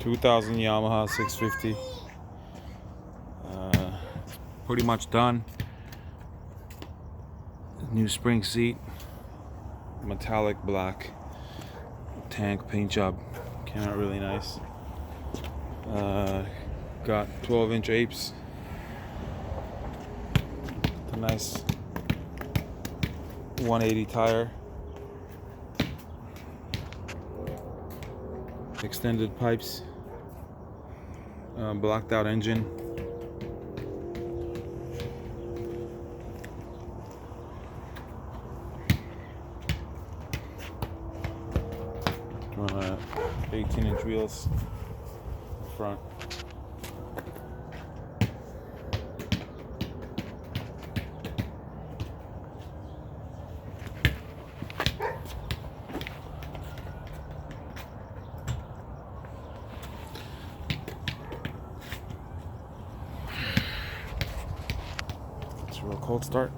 2000 Yamaha 650. Pretty much done. New spring seat, metallic black tank paint job, came out really nice. Got 12-inch apes, a nice 180 tire, extended pipes, blacked out engine. On 18-inch wheels front. It's a real cold start.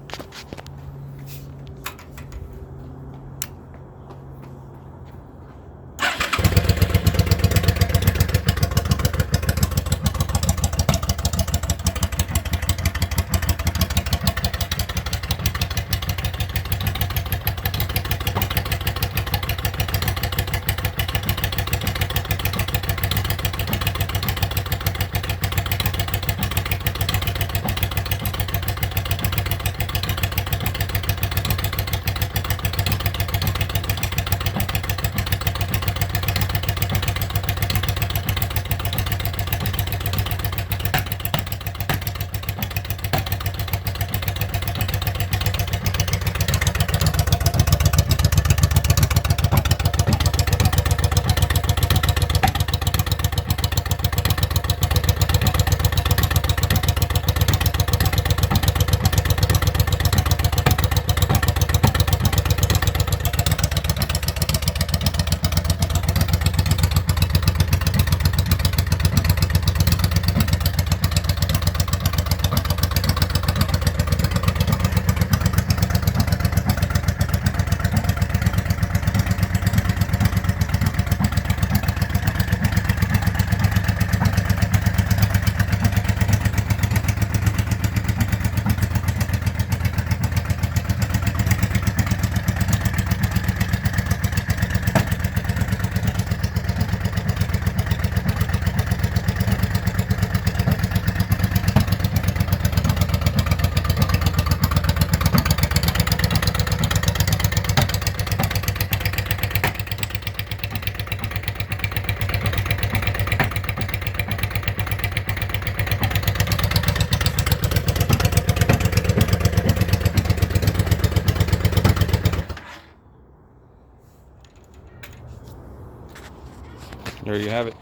There you have it.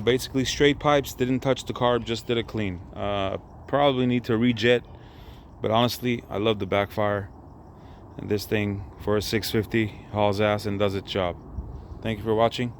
Basically straight pipes, didn't touch the carb, just did it clean. Probably need to rejet, but honestly I love the backfire, and this thing for a 650 hauls ass and does its job. Thank you for watching.